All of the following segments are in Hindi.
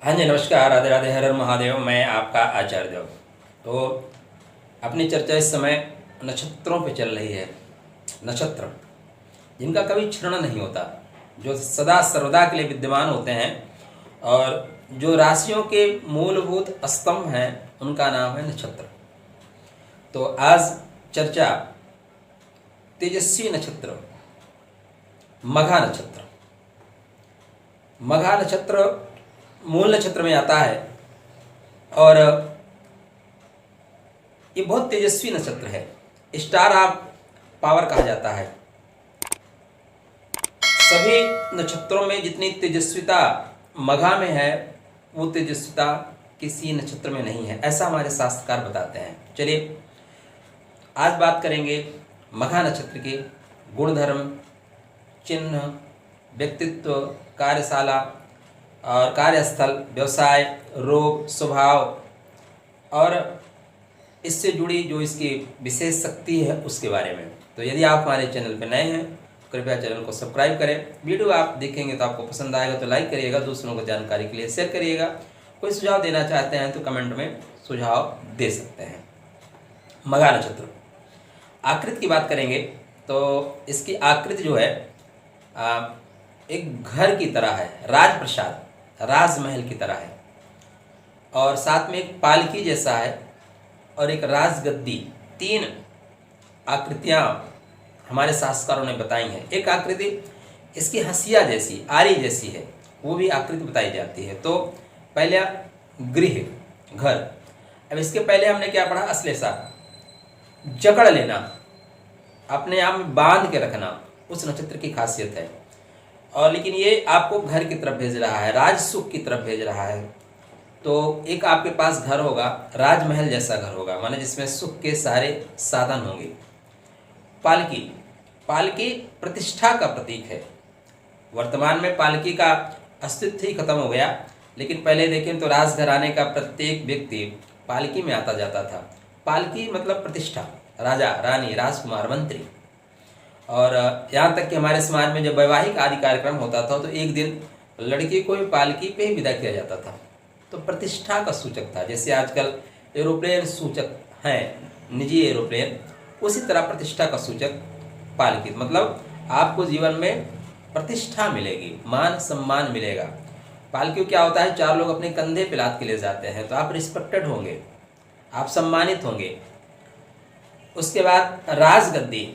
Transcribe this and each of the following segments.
हाँ जी, नमस्कार, राधे राधे, हर हर महादेव। मैं आपका आचार्य देव। तो अपनी चर्चा इस समय नक्षत्रों पे चल रही है। नक्षत्र जिनका कभी क्षरण नहीं होता, जो सदा सर्वदा के लिए विद्यमान होते हैं और जो राशियों के मूलभूत स्तंभ हैं, उनका नाम है नक्षत्र। तो आज चर्चा तेजस्वी नक्षत्र, मघा नक्षत्र। मघा नक्षत्र मूल नक्षत्र में आता है और ये बहुत तेजस्वी नक्षत्र है। स्टार ऑफ पावर कहा जाता है। सभी नक्षत्रों में जितनी तेजस्विता मघा में है, वो तेजस्विता किसी नक्षत्र में नहीं है, ऐसा हमारे शास्त्रकार बताते हैं। चलिए आज बात करेंगे मघा नक्षत्र के गुणधर्म, चिन्ह, व्यक्तित्व, कार्यशाला और कार्यस्थल, व्यवसाय, रोग, स्वभाव और इससे जुड़ी जो इसकी विशेष शक्ति है उसके बारे में। तो यदि आप हमारे चैनल पर नए हैं, कृपया चैनल को सब्सक्राइब करें। वीडियो आप देखेंगे तो आपको पसंद आएगा तो लाइक करिएगा, दूसरों को जानकारी के लिए शेयर करिएगा। कोई सुझाव देना चाहते हैं तो कमेंट में सुझाव दे सकते हैं। मघा नक्षत्र आकृति की बात करेंगे तो इसकी आकृति जो है एक घर की तरह है, राजप्रसाद, राजमहल की तरह है, और साथ में एक पालकी जैसा है और एक राजगद्दी। तीन आकृतियां हमारे शास्त्रकारों ने बताई हैं। एक आकृति इसकी हंसिया जैसी, आरी जैसी है, वो भी आकृति बताई जाती है। तो पहले गृह, घर। अब इसके पहले हमने क्या पढ़ा? अश्लेषा, जकड़ लेना, अपने आप में बांध के रखना, उस नक्षत्र की खासियत है। और लेकिन ये आपको घर की तरफ भेज रहा है, राज सुख की तरफ भेज रहा है। तो एक आपके पास घर होगा, राजमहल जैसा घर होगा, माने जिसमें सुख के सारे साधन होंगे। पालकी, पालकी प्रतिष्ठा का प्रतीक है। वर्तमान में पालकी का अस्तित्व ही खत्म हो गया, लेकिन पहले देखें तो राजघराने का प्रत्येक व्यक्ति पालकी में आता जाता था। पालकी मतलब प्रतिष्ठा, राजा, रानी, राजकुमार, मंत्री। और यहाँ तक कि हमारे समाज में जब वैवाहिक आदि कार्यक्रम होता था तो एक दिन लड़की को भी पालकी पे ही विदा किया जाता था। तो प्रतिष्ठा का सूचक था। जैसे आजकल एरोप्लेन सूचक हैं, निजी एरोप्लेन, उसी तरह प्रतिष्ठा का सूचक पालकी। मतलब आपको जीवन में प्रतिष्ठा मिलेगी, मान सम्मान मिलेगा। पालकी क्या होता है? चार लोग अपने कंधे पे लाद के ले जाते हैं, तो आप रिस्पेक्टेड होंगे, आप सम्मानित होंगे। उसके बाद राजगद्दी,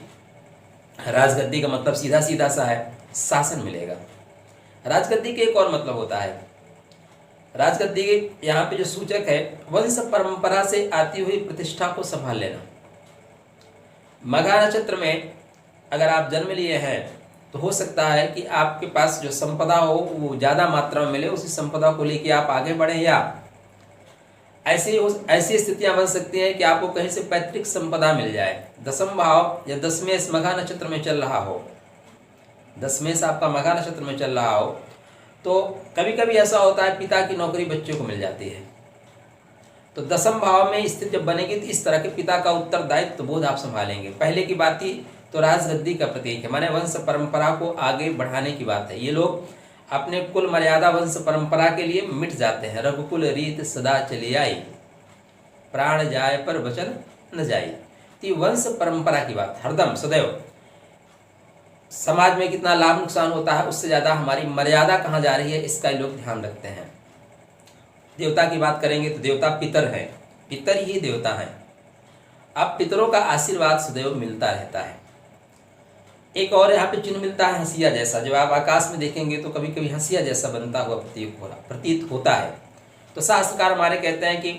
राजगद्दी का मतलब सीधा सीधा सा है, शासन मिलेगा। राजगद्दी के एक और मतलब होता है, राजगद्दी के यहाँ पे जो सूचक है, वंश परंपरा से आती हुई प्रतिष्ठा को संभाल लेना। मघा नक्षत्र में अगर आप जन्म लिए हैं तो हो सकता है कि आपके पास जो संपदा हो वो ज़्यादा मात्रा में मिले, उसी संपदा को लेके आप आगे बढ़ें, या ऐसी स्थितियां बन सकती हैं कि आपको कहीं से पैतृक संपदा मिल जाए। दसम भाव या दसमें मघा नक्षत्र में चल रहा हो, दसवें से आपका मघा नक्षत्र में चल रहा हो, तो कभी कभी ऐसा होता है पिता की नौकरी बच्चों को मिल जाती है। तो दसम भाव में स्थिति जब बनेगी तो इस तरह के पिता का उत्तरदायित्व बोध आप संभालेंगे। पहले की बात थी तो राजगद्दी का प्रतीक है, माने वंश परंपरा को आगे बढ़ाने की बात है। ये लोग अपने कुल मर्यादा वंश परंपरा के लिए मिट जाते हैं। रघुकुल रीत सदा चली आई, प्राण जाए पर वचन न जाई। तो वंश परंपरा की बात हरदम सदैव। समाज में कितना लाभ नुकसान होता है, उससे ज्यादा हमारी मर्यादा कहाँ जा रही है, इसका लोग ध्यान रखते हैं। देवता की बात करेंगे तो देवता पितर हैं, पितर ही देवता हैं। अब पितरों का आशीर्वाद सदैव मिलता रहता है। एक और यहाँ पे चिन्ह मिलता है हंसिया जैसा, जब आप आकाश में देखेंगे तो कभी कभी हंसिया जैसा बनता हुआ प्रतीत होता है। तो शास्त्रकार हमारे कहते हैं कि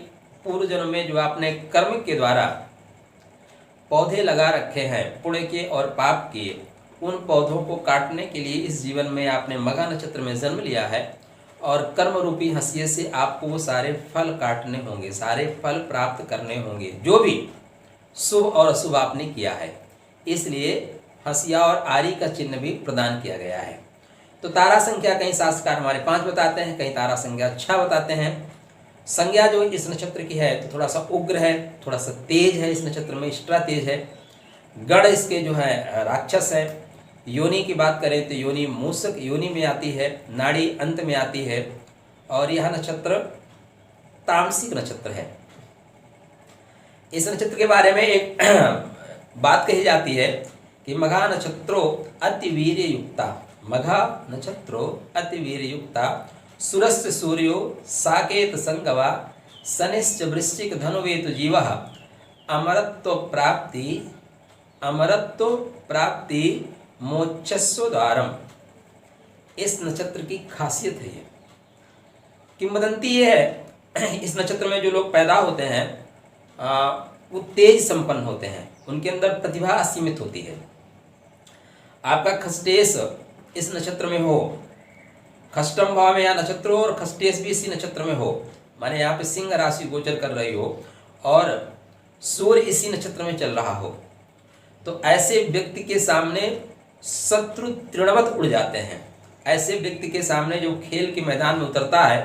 पूर्व जन्म में जो आपने कर्म के द्वारा पौधे लगा रखे हैं, पुण्य के और पाप के, उन पौधों को काटने के लिए इस जीवन में आपने मघा नक्षत्र में जन्म लिया है, और कर्म रूपी हंसिये से आपको वो सारे फल काटने होंगे, सारे फल प्राप्त करने होंगे, जो भी शुभ और अशुभ आपने किया है। इसलिए हंसिया और आरी का चिन्ह भी प्रदान किया गया है। तो तारा संख्या कहीं शास्त्रकार हमारे 5 बताते हैं, कहीं तारा संख्या 6 बताते हैं। संज्ञा जो इस नक्षत्र की है तो थोड़ा सा उग्र है, थोड़ा सा तेज है, इस नक्षत्र में एक्स्ट्रा तेज है। गण इसके जो है राक्षस है। योनि की बात करें तो योनि मूसक योनि में आती है, नाड़ी अंत में आती है, और यह नक्षत्र तामसिक नक्षत्र है। इस नक्षत्र के बारे में एक बात कही जाती है कि मघा नक्षत्रो अति वीर्य युक्ता, मघा नक्षत्रो अति वीर्य युक्ता, सुरस्य सूर्यो साकेत संगवा, शनिश्च वृश्चिक धनुवेतु जीवः, अमरत्व प्राप्ति मोक्षस्व द्वारम। इस नक्षत्र की खासियत है ये, किंवदंती ये है इस नक्षत्र में जो लोग पैदा होते हैं वो तेज संपन्न होते हैं, उनके अंदर प्रतिभा असीमित होती है। आपका खष्टेश इस नक्षत्र में हो, खष्टम भाव में या नक्षत्र हो और खष्टेश भी इसी नक्षत्र में हो, माने यहाँ पे सिंह राशि गोचर कर रही हो और सूर्य इसी नक्षत्र में चल रहा हो, तो ऐसे व्यक्ति के सामने शत्रु तृणवत उड़ जाते हैं। ऐसे व्यक्ति के सामने जो खेल के मैदान में उतरता है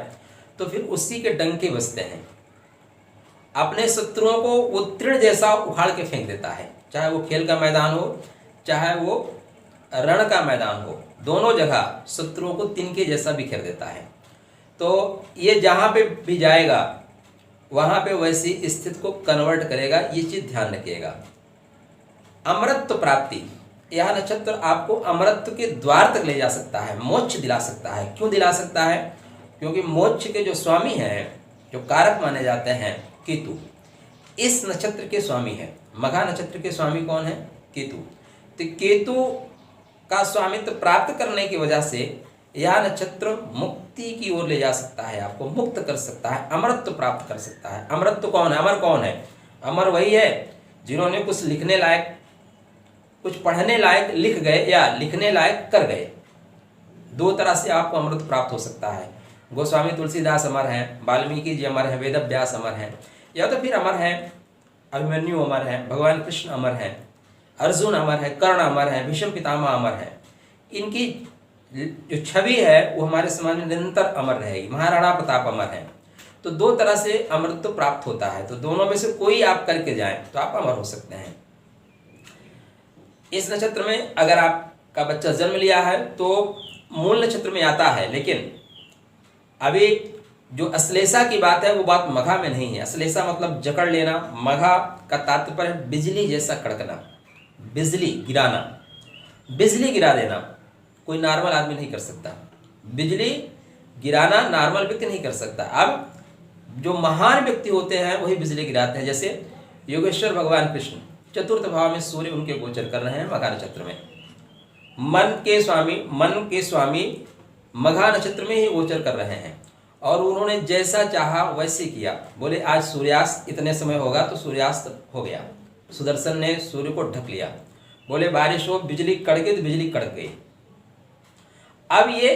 तो फिर उसी के डंके बजते हैं। अपने शत्रुओं को वो तृण जैसा उखाड़ के फेंक देता है, चाहे वो खेल का मैदान हो चाहे वो रण का मैदान हो, दोनों जगह शत्रुओं को तिनके जैसा बिखेर देता है। तो ये जहाँ पे भी जाएगा वहाँ पे वैसी स्थिति को कन्वर्ट करेगा, ये चीज़ ध्यान रखिएगा। अमरत्व प्राप्ति, यह नक्षत्र आपको अमरत्व के द्वार तक ले जा सकता है, मोक्ष दिला सकता है। क्यों दिला सकता है? क्योंकि मोक्ष के जो स्वामी हैं, जो कारक माने जाते हैं, केतु इस नक्षत्र के स्वामी है। मघा नक्षत्र के स्वामी कौन है? केतु। तो केतु का स्वामित्व प्राप्त करने की वजह से यह नक्षत्र मुक्ति की ओर ले जा सकता है, आपको मुक्त कर सकता है, अमरत्व प्राप्त कर सकता है। अमरत्व कौन है? अमर कौन है? अमर वही है जिन्होंने कुछ लिखने लायक, कुछ पढ़ने लायक लिख गए या लिखने लायक कर गए। दो तरह से आपको अमृत प्राप्त हो सकता है। गोस्वामी तुलसीदास अमर हैं, वाल्मीकि जी अमर हैं, वेदव्यास अमर हैं, या तो फिर अमर हैं अभिमन्यु अमर हैं, भगवान कृष्ण अमर हैं, अर्जुन अमर है, कर्ण अमर है, भीष्म पितामह अमर है। इनकी जो छवि है वो हमारे समाज में निरंतर अमर रहेगी। महाराणा प्रताप अमर हैं। तो दो तरह से अमृत प्राप्त होता है, तो दोनों में से कोई आप करके जाएं तो आप अमर हो सकते हैं। इस नक्षत्र में अगर आपका बच्चा जन्म लिया है तो मूल नक्षत्र में आता है, लेकिन अभी जो अश्लेषा की बात है वो बात मघा में नहीं है। अश्लेषा मतलब जकड़ लेना, मघा का तात्पर्य बिजली जैसा कड़कना, बिजली गिराना, बिजली गिरा देना कोई नॉर्मल आदमी नहीं कर सकता। बिजली गिराना नॉर्मल व्यक्ति नहीं कर सकता। अब जो महान व्यक्ति होते हैं वही बिजली गिराते हैं, जैसे योगेश्वर भगवान कृष्ण चतुर्थ भाव में सूर्य उनके गोचर कर रहे हैं मघा नक्षत्र में। मन के स्वामी मघा नक्षत्र में ही गोचर कर रहे हैं और उन्होंने जैसा चाहा वैसे किया। बोले आज सूर्यास्त इतने समय होगा तो सूर्यास्त हो गया, सुदर्शन ने सूर्य को ढक लिया। बोले बारिश हो, बिजली कड़के तो बिजली कड़क गई। अब ये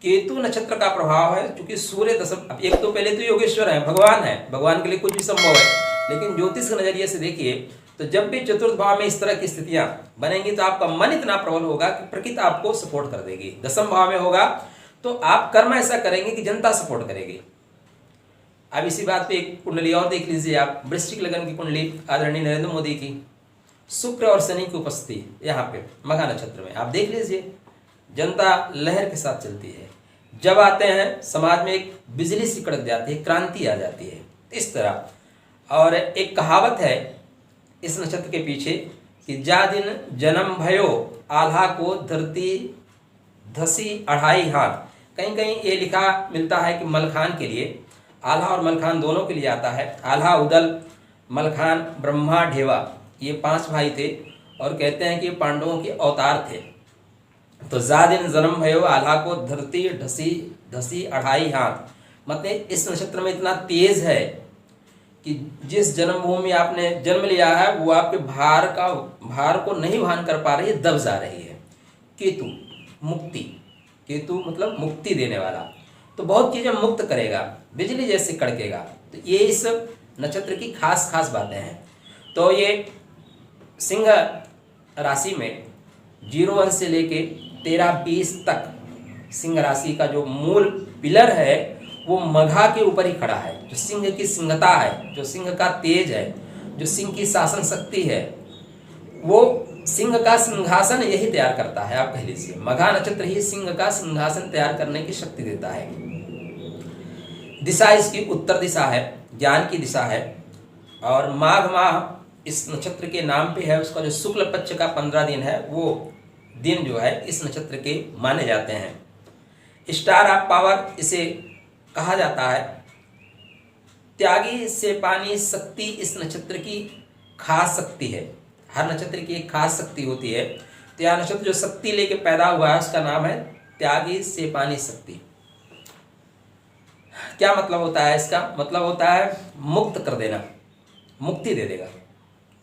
केतु नक्षत्र का प्रभाव है, क्योंकि सूर्य दशम, अब एक तो पहले तो योगेश्वर है, भगवान है, भगवान के लिए कुछ भी संभव है। लेकिन ज्योतिष के नजरिए से देखिए तो जब भी चतुर्थ भाव में इस तरह की स्थितियां बनेंगी तो आपका मन इतना प्रबल होगा कि प्रकृति आपको सपोर्ट कर देगी। दशम भाव में होगा तो आप कर्म ऐसा करेंगे कि जनता सपोर्ट करेगी। अब इसी बात पे एक कुंडली और देख लीजिए आप, वृश्चिक लगन की कुंडली आदरणीय नरेंद्र मोदी की, शुक्र और शनि की उपस्थिति यहाँ पे मघा नक्षत्र में आप देख लीजिए। जनता लहर के साथ चलती है, जब आते हैं समाज में एक बिजली सी कड़क जाती है, क्रांति आ जाती है इस तरह। और एक कहावत है इस नक्षत्र के पीछे कि जा दिन जन्म भयो आल्हा को धरती धसी 2.5 हाथ। कहीं कहीं ये लिखा मिलता है कि मलखान के लिए, आल्हा और मलखान दोनों के लिए आता है। आल्हा उदल, मलखान ब्रह्मा ढेवा, ये 5 भाई थे और कहते हैं कि पांडवों के अवतार थे। तो जा दिन जन्म भयो आल्हा को धरती धसी 2.5 हाथ, मतलब इस नक्षत्र में इतना तेज है कि जिस जन्मभूमि आपने जन्म लिया है वो आपके भार को नहीं वहन कर पा रही है, दब जा रही है। केतु मुक्ति, केतु मतलब मुक्ति देने वाला, तो बहुत चीजें मुक्त करेगा, बिजली जैसे कड़केगा। तो ये इस नक्षत्र की खास खास बातें हैं। तो ये सिंह राशि में 01 से लेके 13-20 तक सिंह राशि का जो मूल पिलर है वो मघा के ऊपर ही खड़ा है। जो सिंह की सिंहता है, जो सिंह का तेज है, जो सिंह की शासन शक्ति है, वो सिंह का सिंहासन यही तैयार करता है। आप कह लीजिए मघा नक्षत्र ही सिंह का सिंहासन तैयार करने की शक्ति देता है। दिशा इसकी उत्तर दिशा है, ज्ञान की दिशा है। और माघ माह इस नक्षत्र के नाम पे है, उसका जो शुक्ल पक्ष का 15 दिन है वो दिन जो है इस नक्षत्र के माने जाते हैं। स्टार ऑफ पावर इसे कहा जाता है। त्यागी से पानी शक्ति इस नक्षत्र की खास शक्ति है। हर नक्षत्र की एक खास शक्ति होती है, तो यह नक्षत्र जो शक्ति लेके पैदा हुआ है उसका नाम है त्यागी से पानी शक्ति। क्या मतलब होता है इसका? मतलब होता है मुक्त कर देना, मुक्ति दे देगा।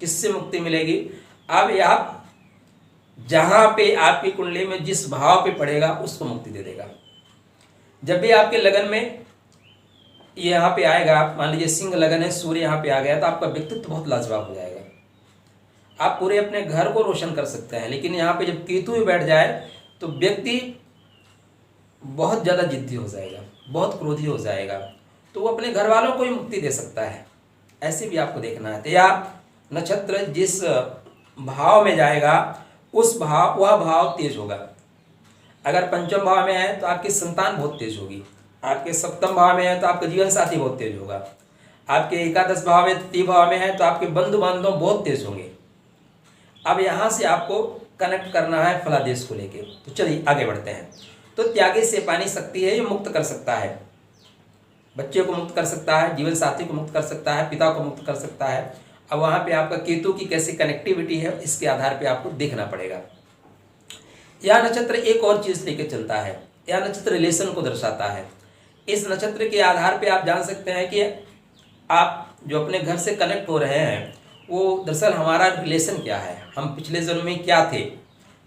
किससे मुक्ति मिलेगी? अब आप जहां पे आपकी कुंडली में जिस भाव पे पड़ेगा उसको मुक्ति दे देगा। जब भी आपके लगन में यहाँ पे आएगा, मान लीजिए सिंह लगन है, सूर्य यहाँ पे आ गया, तो आपका व्यक्तित्व बहुत लाजवाब हो जाएगा। आप पूरे अपने घर को रोशन कर सकते हैं। लेकिन यहाँ पे जब केतु भी बैठ जाए तो व्यक्ति बहुत ज़्यादा जिद्दी हो जाएगा, बहुत क्रोधी हो जाएगा, तो वो अपने घर वालों को ही मुक्ति दे सकता है। ऐसे भी आपको देखना है। तो या नक्षत्र जिस भाव में जाएगा वह भाव तेज होगा। अगर पंचम भाव में है तो आपकी संतान बहुत तेज होगी। आपके सप्तम भाव में है तो आपका जीवन साथी बहुत तेज होगा। आपके एकादश भाव में, तृतीय भाव में है तो आपके बंधु बांधव बहुत तेज होंगे। अब यहाँ से आपको कनेक्ट करना है फलादेश को लेके। तो चलिए आगे बढ़ते हैं। तो त्यागी से पानी शक्ति है, ये मुक्त कर सकता है, बच्चे को मुक्त कर सकता है, जीवन साथी को मुक्त कर सकता है, पिता को मुक्त कर सकता है। अब वहाँ पे आपका केतु की कैसी कनेक्टिविटी है इसके आधार पे आपको देखना पड़ेगा। यह नक्षत्र एक और चीज लेके चलता है। यह नक्षत्र रिलेशन को दर्शाता है। इस नक्षत्र के आधार पे आप जान सकते हैं कि आप जो अपने घर से कनेक्ट हो रहे हैं वो दरअसल हमारा रिलेशन क्या है, हम पिछले जन्म में क्या थे।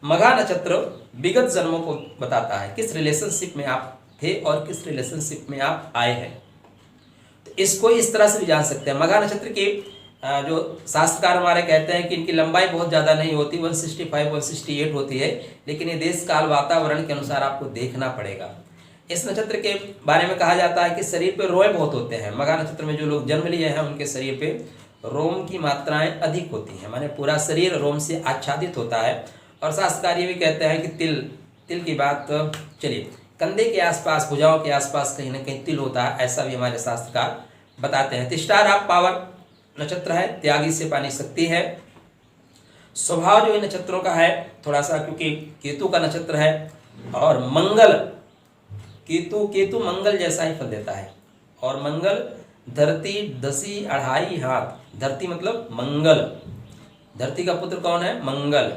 मघा नक्षत्र विगत जन्मों को बताता है, किस रिलेशनशिप में आप थे और किस रिलेशनशिप में आप आए हैं। तो इसको इस तरह से भी जान सकते हैं। मघा नक्षत्र के जो शास्त्रकार हमारे कहते हैं कि इनकी लंबाई बहुत ज़्यादा नहीं होती, 165 168 होती है, लेकिन ये देश काल वातावरण के अनुसार आपको देखना पड़ेगा। इस नक्षत्र के बारे में कहा जाता है कि शरीर पे रोए बहुत होते हैं। मघा नक्षत्र में जो लोग जन्म लिए हैं उनके शरीर पे रोम की मात्राएं अधिक होती हैं, माने पूरा शरीर रोम से आच्छादित होता है। और शास्त्रकार ये भी कहते हैं कि तिल की बात, चलिए कंधे के आसपास, भुजाओं के आसपास कहीं ना कहीं तिल होता है, ऐसा भी हमारे शास्त्रकार बताते हैं। तो स्टार ऑफ पावर नक्षत्र है, त्यागी से पानी शक्ति है। स्वभाव जो इन नक्षत्रों का है थोड़ा सा, क्योंकि केतु का नक्षत्र है और मंगल, केतु मंगल जैसा ही फल देता है। और मंगल धरती दसी अढ़ाई हाथ, धरती मतलब मंगल, धरती का पुत्र कौन है? मंगल।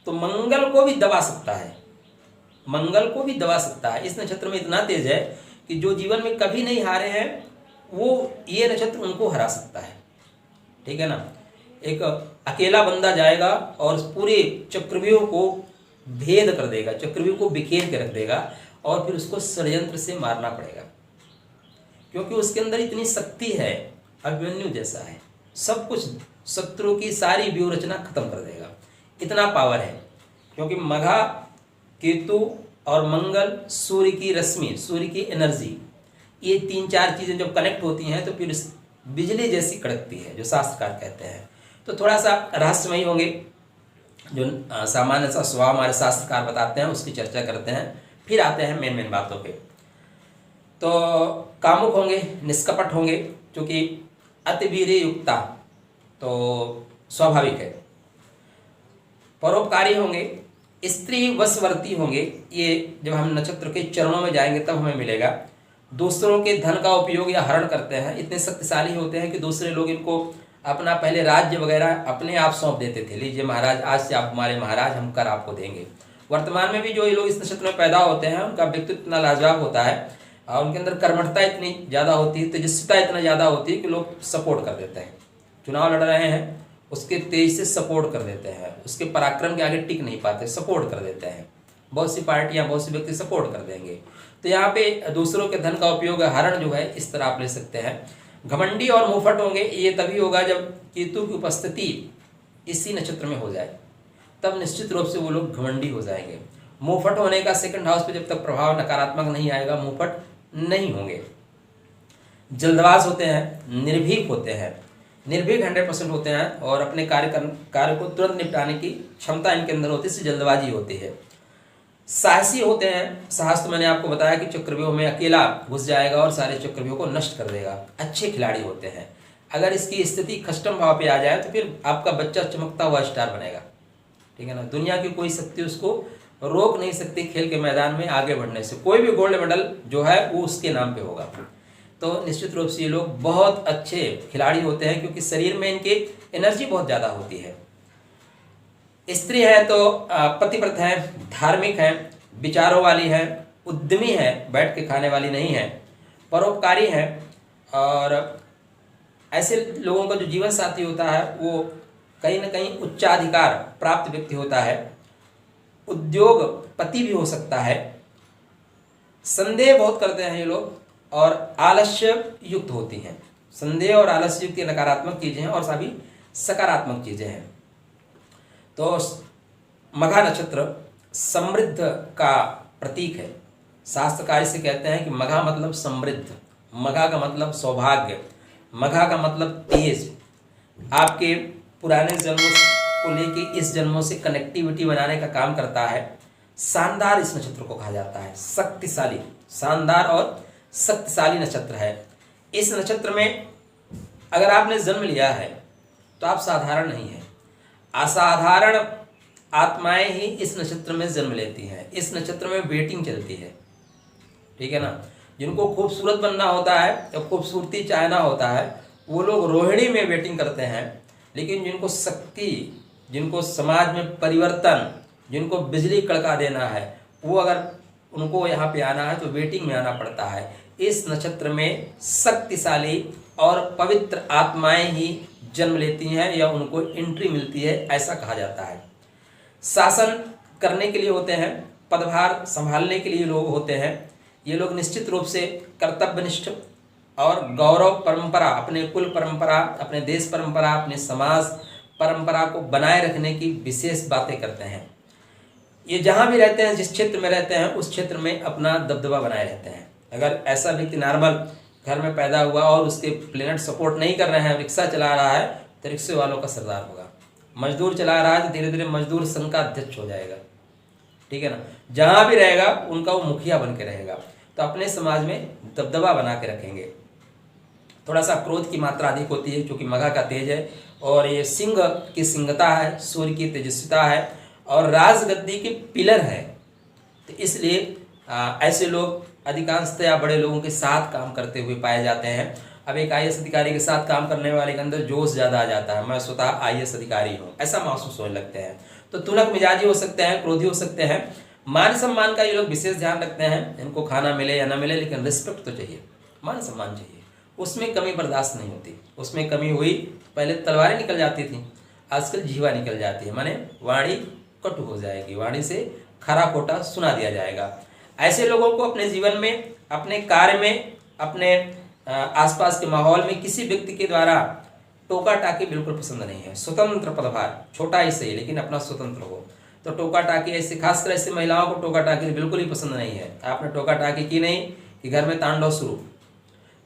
तो मंगल को भी दबा सकता है, मंगल को भी दबा सकता है। इस नक्षत्र में इतना तेज है कि जो जीवन में कभी नहीं हारे हैं वो ये नक्षत्र उनको हरा सकता है। ठीक है ना? एक अकेला बंदा जाएगा और पूरे चक्रव्यूह को भेद कर देगा, चक्रव्यूह को बिखेर के रख देगा और फिर उसको षड्यंत्र से मारना पड़ेगा, क्योंकि उसके अंदर इतनी शक्ति है, अभिमन्यु जैसा है, सब कुछ शत्रु की सारी व्यूह रचना खत्म कर देगा, इतना पावर है। क्योंकि मघा, केतु और मंगल, सूर्य की रश्मि, सूर्य की एनर्जी, ये 3-4 चीज़ें जब कनेक्ट होती हैं तो फिर बिजली जैसी कड़कती है, जो शास्त्रकार कहते हैं। तो थोड़ा सा रहस्यमयी होंगे, जो सामान्य सा स्वभाव हमारे शास्त्रकार बताते हैं उसकी चर्चा करते हैं, फिर आते हैं मेन बातों पे। तो कामुक होंगे, निष्कपट होंगे, क्योंकि अतिवीर्य युक्ता तो स्वाभाविक है। परोपकारी होंगे, स्त्री वशवर्ती होंगे, ये जब हम नक्षत्र के चरणों में जाएंगे तब हमें मिलेगा। दूसरों के धन का उपयोग या हरण करते हैं, इतने शक्तिशाली होते हैं कि दूसरे लोग इनको अपना पहले राज्य वगैरह अपने आप सौंप देते थे, लीजिए महाराज आज से आप हमारे महाराज, हम कर आपको देंगे। वर्तमान में भी जो ये लोग इस नक्षत्र में पैदा होते हैं उनका व्यक्तित्व इतना लाजवाब होता है और उनके अंदर कर्मठता इतनी ज़्यादा होती है, तेजस्विता इतना ज़्यादा होती है कि लोग सपोर्ट कर देते हैं। चुनाव लड़ रहे हैं उसके तेज से सपोर्ट कर देते हैं, उसके पराक्रम के आगे टिक नहीं पाते, सपोर्ट कर देते हैं। बहुत सी पार्टियां, बहुत से व्यक्ति सपोर्ट कर देंगे। तो यहाँ पे दूसरों के धन का उपयोग, हरण जो है इस तरह आप ले सकते हैं। घमंडी और मुफट होंगे, ये तभी होगा जब केतु की उपस्थिति इसी नक्षत्र में हो जाए, तब निश्चित रूप से वो लोग घमंडी हो जाएंगे। मुफट होने का सेकंड हाउस पे जब तक प्रभाव नकारात्मक नहीं आएगा मुफट नहीं होंगे। जल्दबाज होते हैं, निर्भीक होते हैं, निर्भीक 100% होते हैं और अपने कार्य को तुरंत निपटाने की क्षमता इनके अंदर होती है, इससे जल्दबाजी होती है। साहसी होते हैं। साहस तो मैंने आपको बताया कि चक्रव्यूह में अकेला घुस जाएगा और सारे चक्रव्यूह को नष्ट कर देगा। अच्छे खिलाड़ी होते हैं। अगर इसकी स्थिति खष्टम भाव पे आ जाए तो फिर आपका बच्चा चमकता हुआ स्टार बनेगा, ठीक है ना। दुनिया की कोई शक्ति उसको रोक नहीं सकती खेल के मैदान में आगे बढ़ने से। कोई भी गोल्ड मेडल जो है वो उसके नाम पे होगा। तो निश्चित रूप से ये लोग बहुत अच्छे खिलाड़ी होते हैं क्योंकि शरीर में इनकी एनर्जी बहुत ज़्यादा होती है। स्त्री है तो पतिव्रत है, धार्मिक है, विचारों वाली है, उद्यमी है, बैठ के खाने वाली नहीं है, परोपकारी है। और ऐसे लोगों का जो जीवन साथी होता है वो कहीं ना कहीं उच्चाधिकार प्राप्त व्यक्ति होता है, उद्योगपति भी हो सकता है। संदेह बहुत करते हैं ये लोग और आलस्य युक्त होती हैं। संदेह और आलस्य युक्त नकारात्मक चीज़ें हैं और सभी सकारात्मक चीज़ें हैं। तो मघा नक्षत्र समृद्ध का प्रतीक है। शास्त्रकार इसे कहते हैं कि मघा मतलब समृद्ध, मघा का मतलब सौभाग्य, मघा का मतलब तेज। आपके पुराने जन्मों को लेके इस जन्मों से कनेक्टिविटी बनाने का काम करता है। शानदार इस नक्षत्र को कहा जाता है, शक्तिशाली, शानदार और शक्तिशाली नक्षत्र है। इस नक्षत्र में अगर आपने जन्म लिया है तो आप साधारण नहीं हैं। असाधारण आत्माएं ही इस नक्षत्र में जन्म लेती हैं। इस नक्षत्र में वेटिंग चलती है, ठीक है ना। जिनको खूबसूरत बनना होता है या खूबसूरती चाहना होता है वो लोग रोहिणी में वेटिंग करते हैं। लेकिन जिनको शक्ति, जिनको समाज में परिवर्तन, जिनको बिजली कड़का देना है, वो अगर उनको यहाँ पे आना है तो वेटिंग में आना पड़ता है। इस नक्षत्र में शक्तिशाली और पवित्र आत्माएं ही जन्म लेती हैं या उनको एंट्री मिलती है, ऐसा कहा जाता है। शासन करने के लिए होते हैं, पदभार संभालने के लिए लोग होते हैं। ये लोग निश्चित रूप से कर्तव्यनिष्ठ और गौरव परंपरा, अपने कुल परंपरा, अपने देश परंपरा, अपने समाज परंपरा को बनाए रखने की विशेष बातें करते हैं। ये जहाँ भी रहते हैं, जिस क्षेत्र में रहते हैं, उस क्षेत्र में अपना दबदबा बनाए रहते हैं। अगर ऐसा व्यक्ति नॉर्मल घर में पैदा हुआ और उसके प्लेनेट सपोर्ट नहीं कर रहे हैं, रिक्शा चला रहा है तो रिक्शे वालों का सरदार होगा। मजदूर चला रहा है तो धीरे धीरे मजदूर संघ का अध्यक्ष हो जाएगा, ठीक है ना। जहाँ भी रहेगा उनका वो मुखिया बन के रहेगा। तो अपने समाज में दबदबा बना के रखेंगे। थोड़ा सा क्रोध की मात्रा अधिक होती है क्योंकि मघा का तेज है और ये सिंह की सिंहता है, सूर्य की तेजस्विता है और राजगद्दी के पिलर है। तो इसलिए ऐसे लोग अधिकांशतया बड़े लोगों के साथ काम करते हुए पाए जाते हैं। अब एक IAS अधिकारी के साथ काम करने वाले के अंदर जोश ज़्यादा आ जाता है, मैं स्वतः IAS अधिकारी हूँ, ऐसा महसूस होने लगते हैं। तो तुनक मिजाजी हो सकते हैं, क्रोधी हो सकते हैं। मान सम्मान का ये लोग विशेष ध्यान रखते हैं। इनको खाना मिले या ना मिले लेकिन रिस्पेक्ट तो चाहिए, मान सम्मान चाहिए, उसमें कमी बर्दाश्त नहीं होती। उसमें कमी हुई, पहले तलवारें निकल जाती थी, आजकल जीवा निकल जाती है, माने वाणी कटु हो जाएगी, वाणी से खरा खोटा सुना दिया जाएगा। ऐसे लोगों को अपने जीवन में, अपने कार्य में, अपने आसपास के माहौल में किसी व्यक्ति के द्वारा टोका टाकी बिल्कुल पसंद नहीं है। स्वतंत्र पदभार, छोटा ही सही लेकिन अपना स्वतंत्र हो। तो टोका टाकी ऐसे, खासकर ऐसे महिलाओं को टोका टाकी बिल्कुल ही पसंद नहीं है। आपने टोका टाकी की नहीं कि घर में तांडव शुरू।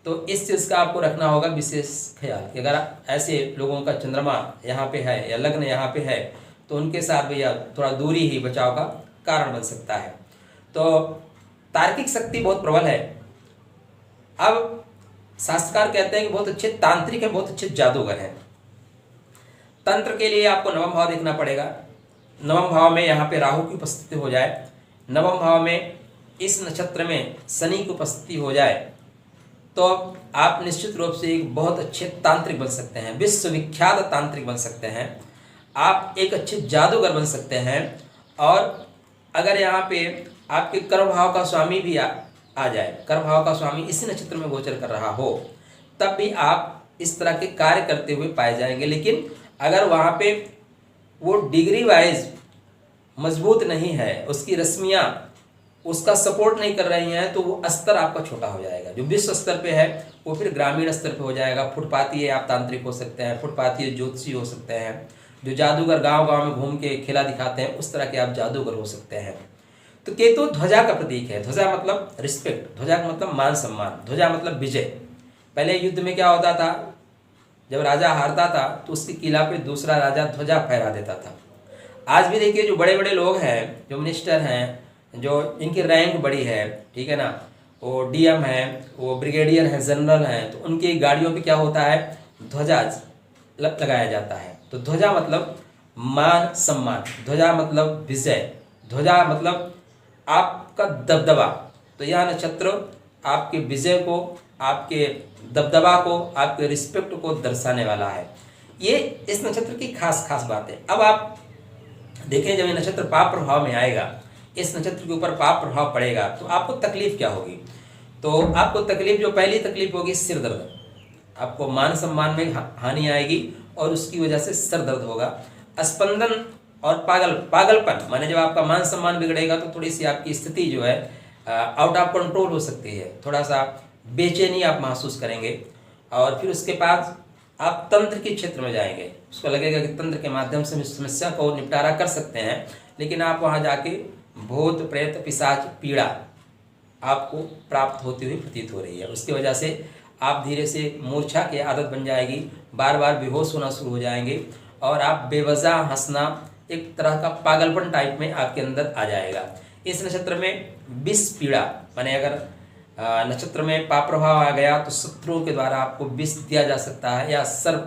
तो इस चीज़ का आपको रखना होगा विशेष ख्याल कि अगर ऐसे लोगों का चंद्रमा यहाँ पे है या लग्न यहाँ पे है तो उनके साथ भैया थोड़ा दूरी ही बचाव का कारण बन सकता है। तो तार्किक शक्ति बहुत प्रबल है। अब शास्त्रकार कहते हैं कि बहुत अच्छे तांत्रिक हैं, बहुत अच्छे जादूगर हैं। तंत्र के लिए आपको नवम भाव देखना पड़ेगा। नवम भाव में यहाँ पे राहु की उपस्थिति हो जाए, नवम भाव में इस नक्षत्र में शनि की उपस्थिति हो जाए तो आप निश्चित रूप से एक बहुत अच्छे तांत्रिक बन सकते हैं, विश्वविख्यात तांत्रिक बन सकते हैं। आप एक अच्छे जादूगर बन सकते हैं। और अगर यहाँ पे आपके कर्म भाव का स्वामी भी आ जाए, कर्म भाव का स्वामी इसी नक्षत्र में गोचर कर रहा हो, तब भी आप इस तरह के कार्य करते हुए पाए जाएंगे। लेकिन अगर वहाँ पे वो डिग्री वाइज मजबूत नहीं है, उसकी रश्मियाँ उसका सपोर्ट नहीं कर रही हैं, तो वो स्तर आपका छोटा हो जाएगा। जो विश्व स्तर पे है वो फिर ग्रामीण स्तर पे हो जाएगा। फुटपाती है, आप तांत्रिक हो सकते हैं, फुटपाती ज्योतिषी हो सकते हैं, जो जादूगर गांव-गांव में घूम के खेला दिखाते हैं, उस तरह के आप जादूगर हो सकते हैं। तो केतु ध्वजा का प्रतीक है। ध्वजा मतलब रिस्पेक्ट, ध्वजा का मतलब मान सम्मान, ध्वजा मतलब विजय। पहले युद्ध में क्या होता था, जब राजा हारता था तो उसकी किला पे दूसरा राजा ध्वजा फहरा देता था। आज भी देखिए जो बड़े बड़े लोग हैं, जो मिनिस्टर हैं, जो इनकी रैंक बड़ी है, ठीक है ना, वो डीएम है, वो ब्रिगेडियर है, जनरल हैं, तो उनकी गाड़ियों पे क्या होता है, ध्वजा लगाया जाता है। तो ध्वजा मतलब मान सम्मान, ध्वजा मतलब विजय, ध्वजा मतलब आपका दबदबा। तो यह नक्षत्र आपके विजय को, आपके दबदबा को, आपके रिस्पेक्ट को दर्शाने वाला है। ये इस नक्षत्र की खास खास बात है। अब आप देखें, जब ये नक्षत्र पाप प्रभाव में आएगा, इस नक्षत्र के ऊपर पाप प्रभाव पड़ेगा, तो आपको तकलीफ क्या होगी। तो आपको तकलीफ, जो पहली तकलीफ होगी सिर दर्द, आपको मान सम्मान में हानि आएगी और उसकी वजह से सर दर्द होगा। स्पंदन और पागलपन, माने जब आपका मान सम्मान बिगड़ेगा तो थोड़ी सी आपकी स्थिति जो है आउट ऑफ कंट्रोल हो सकती है, थोड़ा सा बेचैनी आप महसूस करेंगे। और फिर उसके बाद आप तंत्र के क्षेत्र में जाएंगे, उसको लगेगा कि तंत्र के माध्यम से समस्या को निपटारा कर सकते हैं, लेकिन आप वहाँ जाके भूत प्रेत पिशाच पीड़ा आपको प्राप्त होती हुई प्रतीत हो रही है। उसकी वजह से आप धीरे से मूर्छा की आदत बन जाएगी, बार बार बेहोश होना शुरू हो जाएंगे और आप बेवजह हंसना, एक तरह का पागलपन टाइप में आपके अंदर आ जाएगा। इस नक्षत्र में विष पीड़ा, माने अगर नक्षत्र में पाप प्रभाव आ गया तो शत्रुओं के द्वारा आपको विष दिया जा सकता है, या सर्प,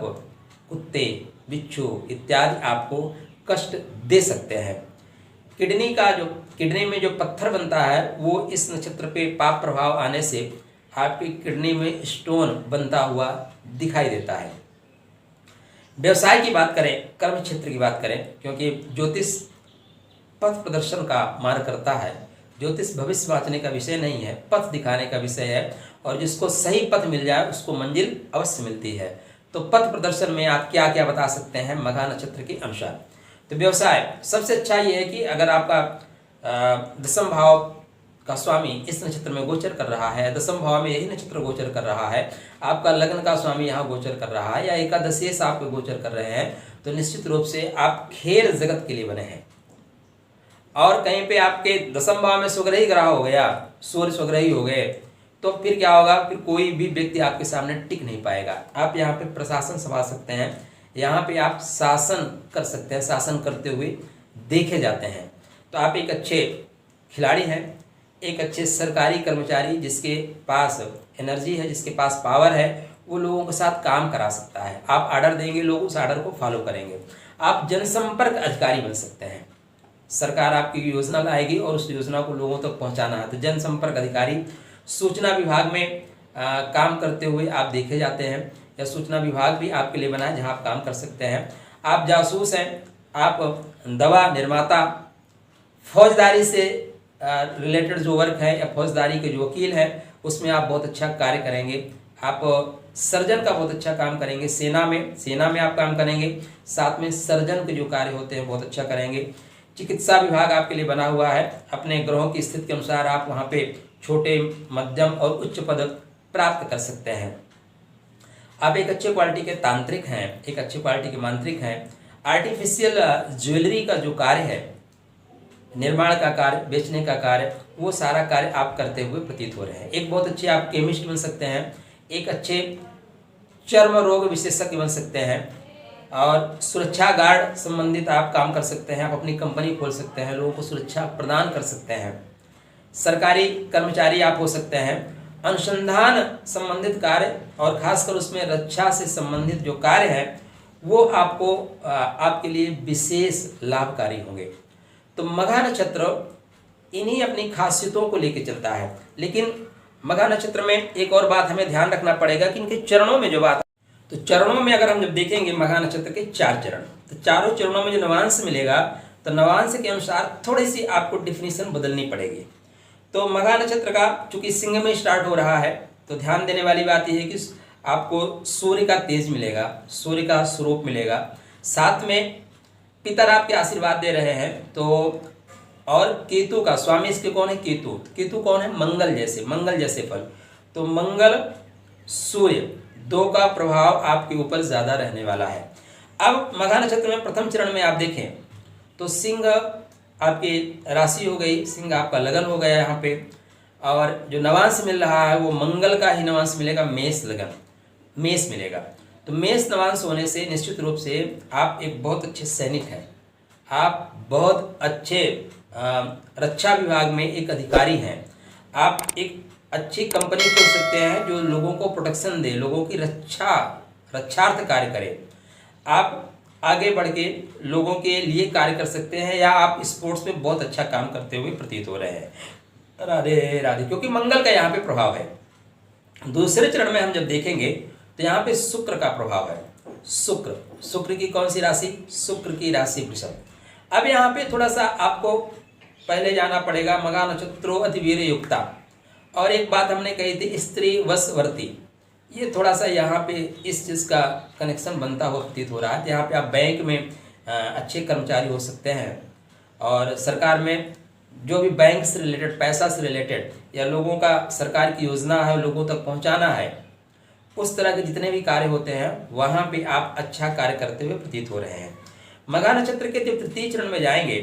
कुत्ते, बिच्छू इत्यादि आपको कष्ट दे सकते हैं। किडनी में जो पत्थर बनता है वो इस नक्षत्र पे पाप प्रभाव आने से आपकी किडनी में स्टोन बनता हुआ दिखाई देता है। व्यवसाय की बात करें, कर्म क्षेत्र की बात करें, क्योंकि ज्योतिष पथ प्रदर्शन का मार्ग करता है, ज्योतिष भविष्य वाचने का विषय नहीं है, पथ दिखाने का विषय है, और जिसको सही पथ मिल जाए उसको मंजिल अवश्य मिलती है। तो पथ प्रदर्शन में आप क्या क्या बता सकते हैं मघा नक्षत्र के अनुसार। तो व्यवसाय सबसे अच्छा ये है कि अगर आपका दसम भाव का स्वामी इस नक्षत्र में गोचर कर रहा है, दसम भाव में यही नक्षत्र गोचर कर रहा है, आपका लग्न का स्वामी यहाँ गोचर कर रहा है, या एकादशेश आपको गोचर कर रहे हैं, तो निश्चित रूप से आप खेल जगत के लिए बने हैं। और कहीं पे आपके दसम भाव में स्वग्रही ग्रह हो गया, सूर्य स्वग्रही हो गए, तो फिर क्या होगा, फिर कोई भी व्यक्ति आपके सामने टिक नहीं पाएगा। आप यहाँ पे प्रशासन संभाल सकते हैं, यहाँ पे आप शासन कर सकते हैं, शासन करते हुए देखे जाते हैं। तो आप एक अच्छे खिलाड़ी हैं, एक अच्छे सरकारी कर्मचारी, जिसके पास एनर्जी है, जिसके पास पावर है, वो लोगों के साथ काम करा सकता है। आप आर्डर देंगे, लोग उस आर्डर को फॉलो करेंगे। आप जनसंपर्क अधिकारी बन सकते हैं, सरकार आपकी योजना लाएगी और उस योजना को लोगों तक पहुंचाना है, तो जनसंपर्क अधिकारी। सूचना विभाग में काम करते हुए आप देखे जाते हैं, या सूचना विभाग भी आपके लिए बना है जहां आप काम कर सकते हैं। आप जासूस हैं, आप दवा निर्माता, फौजदारी से रिलेटेड जो वर्क है, या फौजदारी के जो वकील हैं, उसमें आप बहुत अच्छा कार्य करेंगे। आप सर्जन का बहुत अच्छा काम करेंगे, सेना में आप काम करेंगे, साथ में सर्जन के जो कार्य होते हैं बहुत अच्छा करेंगे। चिकित्सा विभाग आपके लिए बना हुआ है, अपने ग्रहों की स्थिति के अनुसार आप वहाँ पे छोटे, मध्यम और उच्च पद प्राप्त कर सकते हैं। आप एक अच्छे क्वालिटी के तांत्रिक हैं, एक अच्छे क्वालिटी के मांत्रिक हैं। आर्टिफिशियल ज्वेलरी का जो कार्य है, निर्माण का कार्य, बेचने का कार्य, वो सारा कार्य आप करते हुए प्रतीत हो रहे हैं। एक बहुत अच्छे आप केमिस्ट बन सकते हैं, एक अच्छे चर्म रोग विशेषज्ञ बन सकते हैं, और सुरक्षा गार्ड संबंधित आप काम कर सकते हैं। आप अपनी कंपनी खोल सकते हैं, लोगों को सुरक्षा प्रदान कर सकते हैं। सरकारी कर्मचारी आप हो सकते हैं। अनुसंधान संबंधित कार्य, और खासकर उसमें रक्षा से संबंधित जो कार्य है, वो आपको आपके लिए विशेष लाभकारी होंगे। तो मघा नक्षत्र इन्हीं अपनी खासियतों को लेकर चलता है। लेकिन मघा नक्षत्र में एक और बात हमें ध्यान रखना पड़ेगा कि इनके चरणों में जो बात, तो चरणों में अगर हम जब देखेंगे मघा नक्षत्र के 4 चरण, तो चारों चरणों में जो नवांश मिलेगा, तो नवांश के अनुसार थोड़ी सी आपको डिफिनीशन बदलनी पड़ेगी। तो मघा नक्षत्र का चूंकि सिंह में स्टार्ट हो रहा है, तो ध्यान देने वाली बात यह है कि आपको सूर्य का तेज मिलेगा, सूर्य का स्वरूप मिलेगा, साथ में पितर आपके आशीर्वाद दे रहे हैं। तो और केतु का स्वामी इसके कौन है, केतु। केतु कौन है, मंगल जैसे फल। तो मंगल सूर्य दो का प्रभाव आपके ऊपर ज्यादा रहने वाला है। अब मघा नक्षत्र में प्रथम चरण में आप देखें तो सिंह आपकी राशि हो गई, सिंह आपका लगन हो गया यहाँ पे, और जो नवांश मिल रहा है वो मंगल का ही नवांश मिलेगा, मेष लगन, मेष मिलेगा। तो मेष नवांश होने से निश्चित रूप से आप एक बहुत अच्छे सैनिक हैं, आप बहुत अच्छे रक्षा विभाग में एक अधिकारी हैं, आप एक अच्छी कंपनी खोल सकते हैं जो लोगों को प्रोटेक्शन दे, लोगों की रक्षार्थ कार्य करे। आप आगे बढ़ के लोगों के लिए कार्य कर सकते हैं, या आप स्पोर्ट्स में बहुत अच्छा काम करते हुए प्रतीत हो रहे हैं। राधे राधे। क्योंकि मंगल का यहाँ पे प्रभाव है। दूसरे चरण में हम जब देखेंगे तो यहाँ पे शुक्र का प्रभाव है। शुक्र की कौन सी राशि? शुक्र की राशि वृषभ। अब यहाँ पे थोड़ा सा आपको पहले जाना पड़ेगा, मघा नक्षत्रो अतिवीर युक्ता, और एक बात हमने कही थी स्त्री वशवर्ती। ये थोड़ा सा यहाँ पे इस चीज़ का कनेक्शन बनता हुआ प्रतीत हो रहा है। यहाँ पे आप बैंक में अच्छे कर्मचारी हो सकते हैं, और सरकार में जो भी बैंक से रिलेटेड, पैसा से रिलेटेड, या लोगों का सरकार की योजना है लोगों तक पहुँचाना है, उस तरह के जितने भी कार्य होते हैं वहाँ पे आप अच्छा कार्य करते हुए प्रतीत हो रहे हैं। मघा नक्षत्र के जब तृतीय चरण में जाएंगे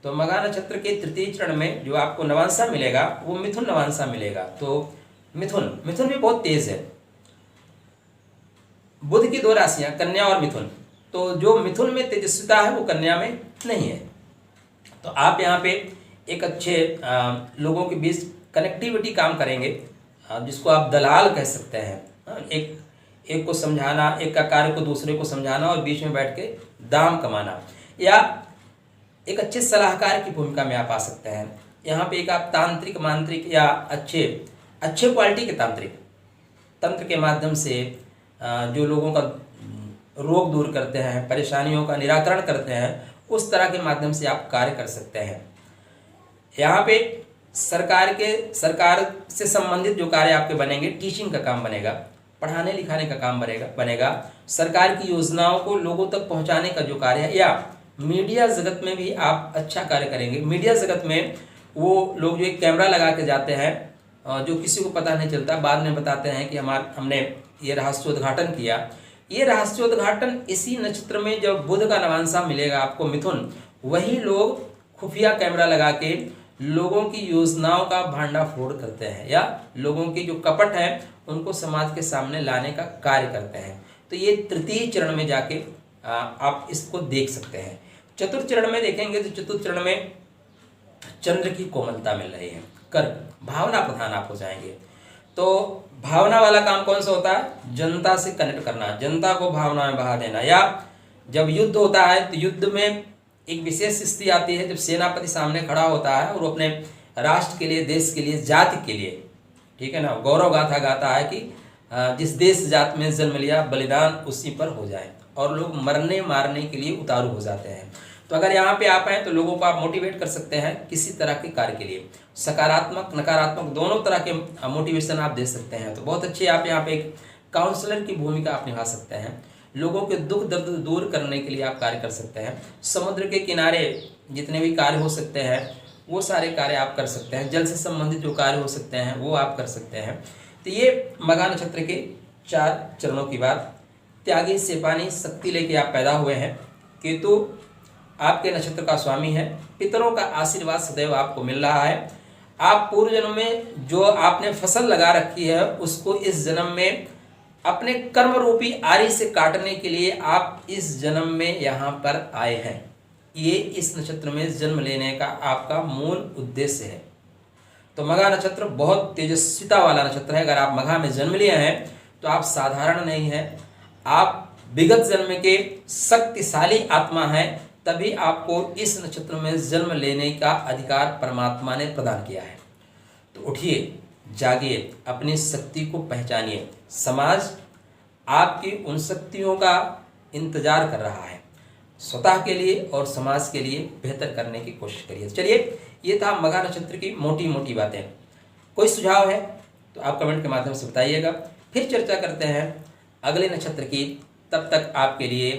तो मघा नक्षत्र के तृतीय चरण में जो आपको नवांशा मिलेगा वो मिथुन नवांशा मिलेगा। तो मिथुन भी बहुत तेज है। बुध की दो राशियां कन्या और मिथुन, तो जो मिथुन में तेजस्विता है वो कन्या में नहीं है। तो आप यहाँ पे एक अच्छे लोगों के बीच कनेक्टिविटी काम करेंगे, जिसको आप दलाल कह सकते हैं। एक को समझाना, एक का कार्य को दूसरे को समझाना, और बीच में बैठ के दाम कमाना, या एक अच्छे सलाहकार की भूमिका में आप आ सकते हैं। यहाँ पे एक आप तांत्रिक, मांत्रिक, या अच्छे क्वालिटी के तांत्रिक, तंत्र के माध्यम से जो लोगों का रोग दूर करते हैं, परेशानियों का निराकरण करते हैं, उस तरह के माध्यम से आप कार्य कर सकते हैं। यहाँ पे सरकार से संबंधित जो कार्य आपके बनेंगे, टीचिंग का काम बनेगा, पढ़ाने लिखाने का काम बनेगा, सरकार की योजनाओं को लोगों तक पहुँचाने का जो कार्य है, या मीडिया जगत में भी आप अच्छा कार्य करेंगे। मीडिया जगत में वो लोग जो एक कैमरा लगा के जाते हैं, जो किसी को पता नहीं चलता, बाद में बताते हैं कि हमने ये रहस्योद्घाटन किया। ये रहस्योद्घाटन इसी नक्षत्र में जब बुध का नवांशा मिलेगा आपको मिथुन, वही लोग खुफिया कैमरा लगा के लोगों की योजनाओं का भांडाफोड़ करते हैं, या लोगों की जो कपट है उनको समाज के सामने लाने का कार्य करते हैं। तो ये तृतीय चरण में जाके आप इसको देख सकते हैं। चतुर्थ चरण में देखेंगे तो चतुर्थ चरण में चंद्र की कोमलता मिल रही है, कर्क, भावना प्रधान आप हो जाएंगे। तो भावना वाला काम कौन सा होता है? जनता से कनेक्ट करना, जनता को भावना में बहा देना। या जब युद्ध होता है तो युद्ध में एक विशेष स्थिति आती है जब सेनापति सामने खड़ा होता है और वो अपने राष्ट्र के लिए, देश के लिए, जाति के लिए, ठीक है ना, गौरव गाथा गाता है कि जिस देश जात में जन्म लिया बलिदान उसी पर हो जाए, और लोग मरने मारने के लिए उतारू हो जाते हैं। तो अगर यहाँ पे आप आए तो लोगों को आप मोटिवेट कर सकते हैं किसी तरह के कार्य के लिए, सकारात्मक नकारात्मक दोनों तरह के मोटिवेशन आप दे सकते हैं। तो बहुत अच्छे आप यहाँ पे एक काउंसलर की भूमिका आप निभा सकते हैं। लोगों के दुख दर्द दूर करने के लिए आप कार्य कर सकते हैं। समुद्र के किनारे जितने भी कार्य हो सकते हैं वो सारे कार्य आप कर सकते हैं। जल से संबंधित जो कार्य हो सकते हैं वो आप कर सकते हैं। तो ये मघा नक्षत्र के 4 चरणों की बात। त्यागी से पानी शक्ति लेके आप पैदा हुए हैं। केतु आपके नक्षत्र का स्वामी है। पितरों का आशीर्वाद सदैव आपको मिल रहा है। आप पूर्व जन्म में जो आपने फसल लगा रखी है उसको इस जन्म में अपने कर्म रूपी आरी से काटने के लिए आप इस जन्म में यहाँ पर आए हैं। ये इस नक्षत्र में जन्म लेने का आपका मूल उद्देश्य है। तो मघा नक्षत्र बहुत तेजस्विता वाला नक्षत्र है। अगर आप मघा में जन्म लिए हैं तो आप साधारण नहीं हैं, आप विगत जन्म के शक्तिशाली आत्मा हैं, तभी आपको इस नक्षत्र में जन्म लेने का अधिकार परमात्मा ने प्रदान किया है। तो उठिए, जागिए, अपनी शक्ति को पहचानिए। समाज आपकी उन शक्तियों का इंतजार कर रहा है। स्वतः के लिए और समाज के लिए बेहतर करने की कोशिश करिए। चलिए, ये था मघा नक्षत्र की मोटी मोटी बातें। कोई सुझाव है तो आप कमेंट के माध्यम से बताइएगा। फिर चर्चा करते हैं अगले नक्षत्र की। तब तक आपके लिए